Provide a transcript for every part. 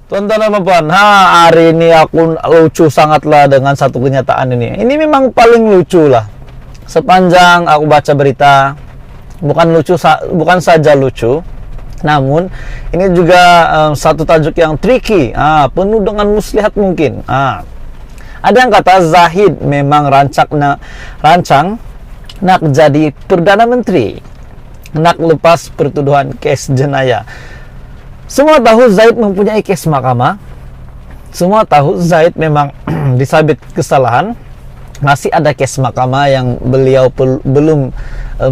Tonton sama puan, hari ini aku lucu sangatlah dengan satu kenyataan ini. Ini memang paling lucu lah. Sepanjang aku baca berita, bukan saja lucu, namun ini juga satu tajuk yang tricky, penuh dengan muslihat mungkin. Ada yang kata Zahid memang rancang nak jadi Perdana Menteri, nak lepas pertuduhan kes jenayah. Semua tahu Zahid mempunyai kes mahkamah. Semua tahu Zahid memang disabit kesalahan. Masih ada kes mahkamah yang beliau belum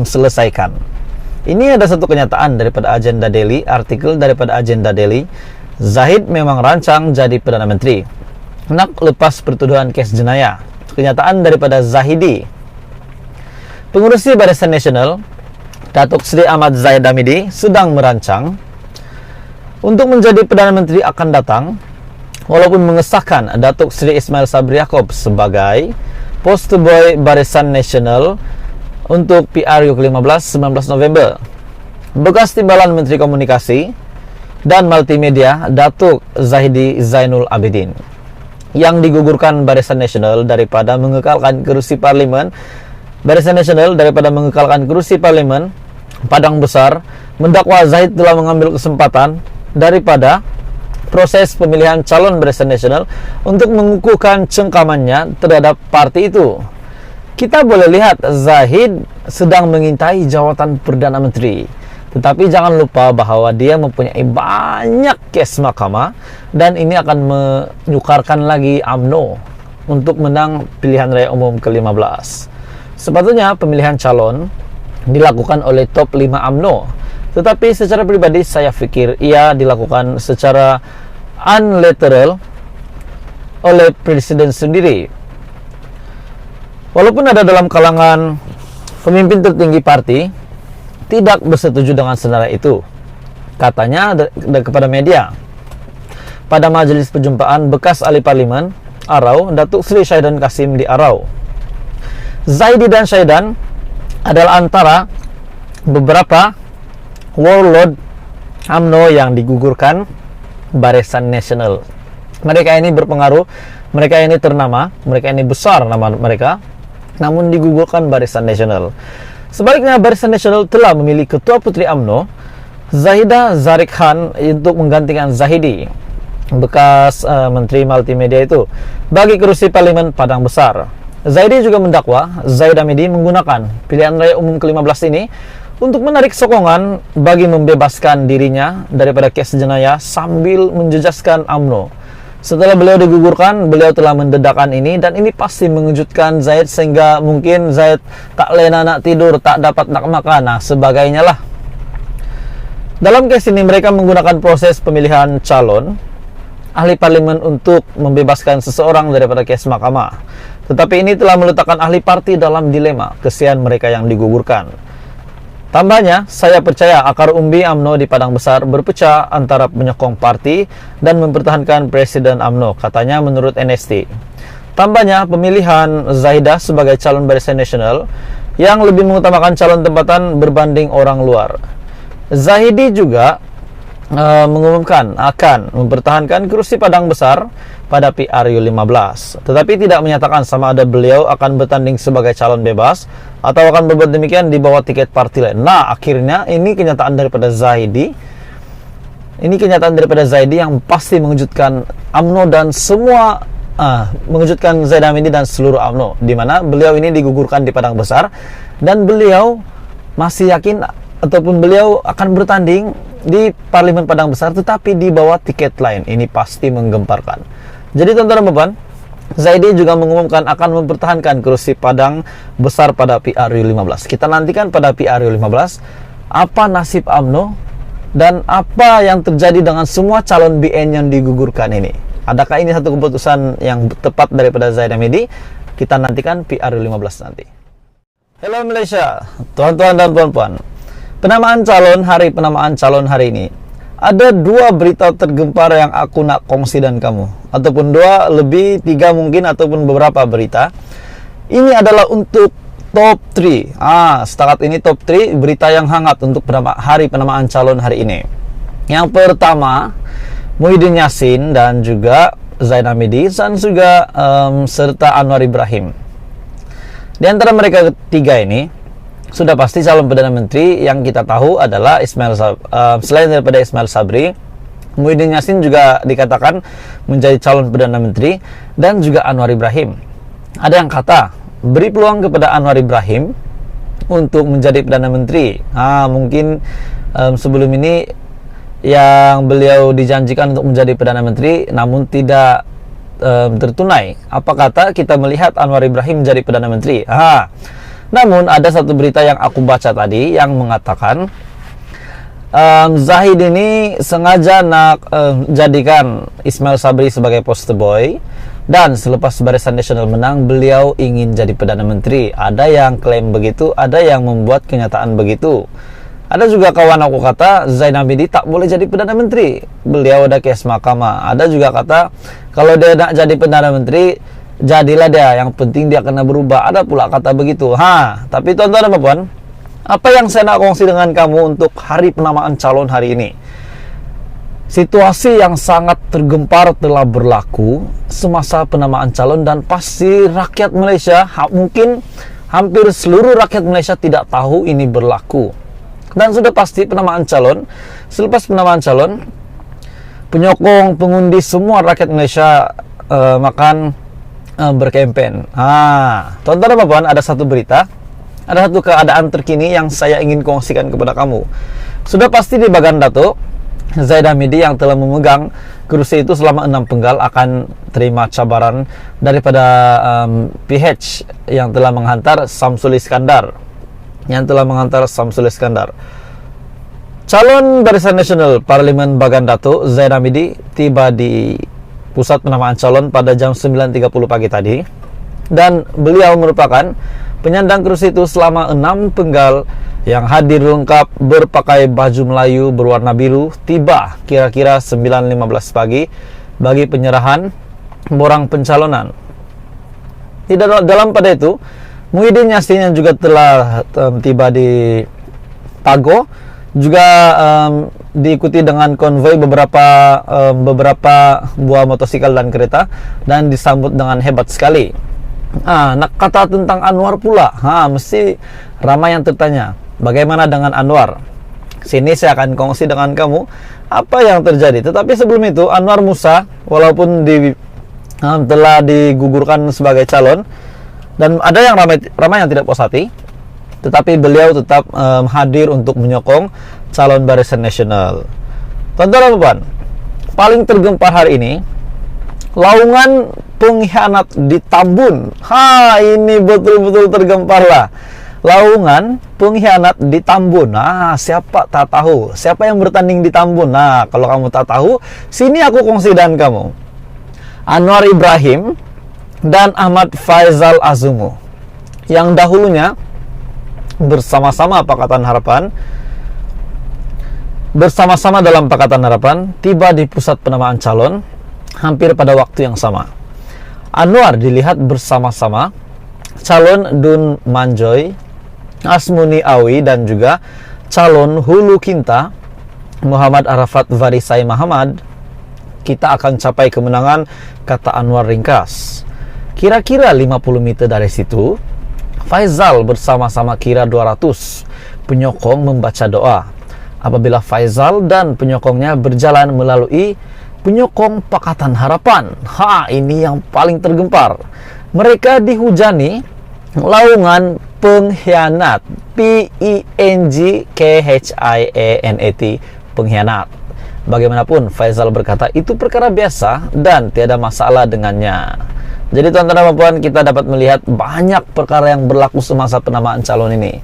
selesaikan. Ini ada satu kenyataan daripada Agenda Daily, artikel daripada Agenda Daily. Zahid memang rancang jadi Perdana Menteri, nak lepas pertuduhan kes jenayah. Kenyataan daripada Zahidi. Pengurusi Barisan Nasional, Datuk Seri Ahmad Zahid Hamidi sedang merancang untuk menjadi Perdana Menteri akan datang, walaupun mengesahkan Datuk Seri Ismail Sabri Yaakob sebagai poster boy Barisan Nasional untuk PRU ke-15 19 November. Bekas Timbalan Menteri Komunikasi dan Multimedia Datuk Zahidi Zainul Abidin yang digugurkan Barisan Nasional daripada mengekalkan kerusi parlimen. Barisan Nasional daripada mengekalkan kerusi parlimen Padang Besar mendakwa Zahid telah mengambil kesempatan daripada proses pemilihan calon Barisan Nasional untuk mengukuhkan cengkamannya terhadap parti itu. Kita boleh lihat Zahid sedang mengintai jawatan Perdana Menteri, tetapi jangan lupa bahwa dia mempunyai banyak kes mahkamah dan ini akan menyukarkan lagi UMNO untuk menang pilihan raya umum ke-15. Sepatutnya pemilihan calon dilakukan oleh top 5 UMNO, tetapi secara pribadi saya pikir ia dilakukan secara unilateral oleh presiden sendiri. Walaupun ada dalam kalangan pemimpin tertinggi parti tidak bersetuju dengan senara itu. Katanya kepada media pada majelis perjumpaan bekas ahli parlimen Arau, Datuk Seri Syaidan Kasim di Arau. Zahidi dan Syaidan adalah antara beberapa warlord UMNO yang digugurkan Barisan Nasional. Mereka ini berpengaruh, mereka ini ternama, mereka ini besar nama mereka, namun digugurkan Barisan Nasional. Sebaliknya Barisan Nasional telah memilih Ketua Puteri UMNO Zahida Zarek Khan untuk menggantikan Zahidi, bekas Menteri Multimedia itu, bagi kerusi Parlimen Padang Besar. Zahidi juga mendakwa Zahid Hamidi menggunakan pilihan raya umum ke-15 ini untuk menarik sokongan bagi membebaskan dirinya daripada kes jenayah sambil menjejaskan UMNO. Setelah beliau digugurkan, beliau telah mendedahkan ini dan ini pasti mengejutkan Zahid sehingga mungkin Zahid tak lena nak tidur, tak dapat nak makan, sebagainya lah. Dalam kes ini mereka menggunakan proses pemilihan calon ahli parlimen untuk membebaskan seseorang daripada kes mahkamah. Tetapi ini telah meletakkan ahli parti dalam dilema, kesian mereka yang digugurkan. Tambahnya, saya percaya akar umbi UMNO di Padang Besar berpecah antara penyokong parti dan mempertahankan Presiden UMNO, katanya menurut NST. Tambahnya, pemilihan Zahidah sebagai calon Barisan Nasional yang lebih mengutamakan calon tempatan berbanding orang luar. Zahidi juga mengumumkan akan mempertahankan kursi Padang Besar pada PRU 15, tetapi tidak menyatakan sama ada beliau akan bertanding sebagai calon bebas atau akan berbuat demikian di bawah tiket parti lain. Nah, akhirnya ini kenyataan daripada Zahidi. Ini kenyataan daripada Zahidi yang pasti mengejutkan UMNO dan semua mengejutkan Zahid Hamidi dan seluruh UMNO, di mana beliau ini digugurkan di Padang Besar dan beliau masih yakin ataupun beliau akan bertanding di Parlimen Padang Besar tetapi di bawah tiket lain. Ini pasti menggemparkan. Jadi tonton beban, Zahidi juga mengumumkan akan mempertahankan kursi Padang Besar pada PRU 15. Kita nantikan pada PRU 15 apa nasib UMNO dan apa yang terjadi dengan semua calon BN yang digugurkan ini. Adakah ini satu keputusan yang tepat daripada Zahid Hamidi? Kita nantikan PRU 15 nanti. Hello Malaysia, tuan-tuan dan puan-puan. Penamaan calon hari ini. Ada dua berita tergempar yang aku nak kongsi dan kamu. Ataupun dua, lebih, tiga mungkin, ataupun beberapa berita. Ini adalah untuk top 3. Setakat ini top 3 berita yang hangat untuk hari penamaan calon hari ini. Yang pertama, Muhyiddin Yassin dan juga Zain Hamidi dan juga serta Anwar Ibrahim. Di antara mereka ketiga ini sudah pasti calon Perdana Menteri yang kita tahu adalah selain daripada Ismail Sabri, Muhyiddin Yassin juga dikatakan menjadi calon Perdana Menteri dan juga Anwar Ibrahim. Ada yang kata beri peluang kepada Anwar Ibrahim untuk menjadi Perdana Menteri. Mungkin sebelum ini yang beliau dijanjikan untuk menjadi Perdana Menteri namun tidak tertunai. Apa kata kita melihat Anwar Ibrahim menjadi Perdana Menteri? Namun ada satu berita yang aku baca tadi yang mengatakan Zahid ini sengaja nak jadikan Ismail Sabri sebagai poster boy, dan selepas Barisan Nasional menang beliau ingin jadi Perdana Menteri. Ada yang klaim begitu, ada yang membuat kenyataan begitu. Ada juga kawan aku kata Zain Hamidi tak boleh jadi Perdana Menteri, beliau ada kes mahkamah. Ada juga kata kalau dia nak jadi Perdana Menteri jadilah dia, yang penting dia kena berubah. Ada pula kata begitu. Tapi tuan-tuan dan puan, apa yang saya nak kongsi dengan kamu untuk hari penamaan calon hari ini? Situasi yang sangat tergempar telah berlaku semasa penamaan calon, dan pasti rakyat Malaysia, mungkin hampir seluruh rakyat Malaysia tidak tahu ini berlaku. Dan sudah pasti penamaan calon, selepas penamaan calon, penyokong, pengundi, semua rakyat Malaysia makan berkempen. Tuan-tuan dan puan, ada satu berita, ada satu keadaan terkini yang saya ingin kongsikan kepada kamu. Sudah pasti di Bagan Datuk, Zaid Hamidi yang telah memegang kursi itu selama 6 penggal akan terima cabaran daripada PH yang telah menghantar Samsul Iskandar. Calon Barisan Nasional Parlimen Bagan Datuk Zaid Hamidi tiba di pusat penamaan calon pada jam 9.30 pagi tadi, dan beliau merupakan penyandang kursi itu selama 6 penggal yang hadir lengkap berpakai baju Melayu berwarna biru, tiba kira-kira 9.15 pagi bagi penyerahan borang pencalonan. Dalam pada itu, Muhyiddin Yassin yang juga telah tiba di Pago juga diikuti dengan konvoi beberapa buah motosikal dan kereta, dan disambut dengan hebat sekali. Nak kata tentang Anwar pula, mesti ramai yang tertanya, bagaimana dengan Anwar? Sini saya akan kongsi dengan kamu apa yang terjadi. Tetapi sebelum itu, Anwar Musa walaupun telah digugurkan sebagai calon, dan ada yang ramai yang tidak puas hati, tetapi beliau tetap hadir untuk menyokong calon Barisan Nasional. Tuan-tuan dan puan, paling tergempar hari ini laungan pengkhianat di Tambun. Ini betul-betul tergempar lah. Laungan pengkhianat di Tambun. Siapa tak tahu? Siapa yang bertanding di Tambun? Kalau kamu tak tahu, sini aku kongsi dengan kamu. Anwar Ibrahim dan Ahmad Faizal Azumu, yang dahulunya bersama-sama dalam Pakatan Harapan, tiba di pusat penamaan calon hampir pada waktu yang sama. Anwar dilihat bersama-sama calon Dun Manjoy, Asmuni Awi, dan juga calon Hulu Kinta Muhammad Arafat Varisai Muhammad. Kita akan capai kemenangan, kata Anwar ringkas. Kira-kira 50 meter dari situ, Faizal bersama-sama kira 200 penyokong membaca doa. Apabila Faizal dan penyokongnya berjalan melalui penyokong Pakatan Harapan. Ini yang paling tergempar. Mereka dihujani laungan pengkhianat, PENGKHIANAT, pengkhianat. Bagaimanapun, Faizal berkata itu perkara biasa dan tiada masalah dengannya. Jadi tuan-tuan dan puan, kita dapat melihat banyak perkara yang berlaku semasa penamaan calon ini.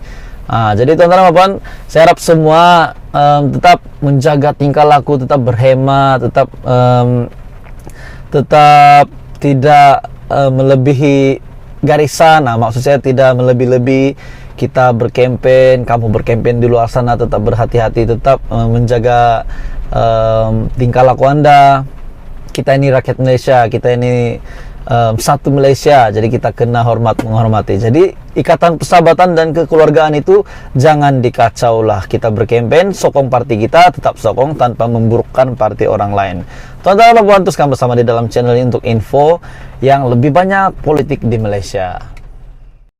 Jadi tuan-tuan dan puan, saya harap semua tetap menjaga tingkah laku, tetap berhemat, tetap tidak melebihi garisan. Maksud saya tidak melebih-lebih. Kita berkempen, kamu berkempen di luar sana, tetap berhati-hati, tetap menjaga tingkah laku Anda. Kita ini rakyat Malaysia, kita ini satu Malaysia, jadi kita kena hormat menghormati. Jadi ikatan persahabatan dan kekeluargaan itu jangan dikacau lah. Kita berkempen, sokong parti kita, tetap sokong tanpa memburukkan parti orang lain. Tuan-tuan dan puan, teruskan bersama di dalam channel ini untuk info yang lebih banyak politik di Malaysia.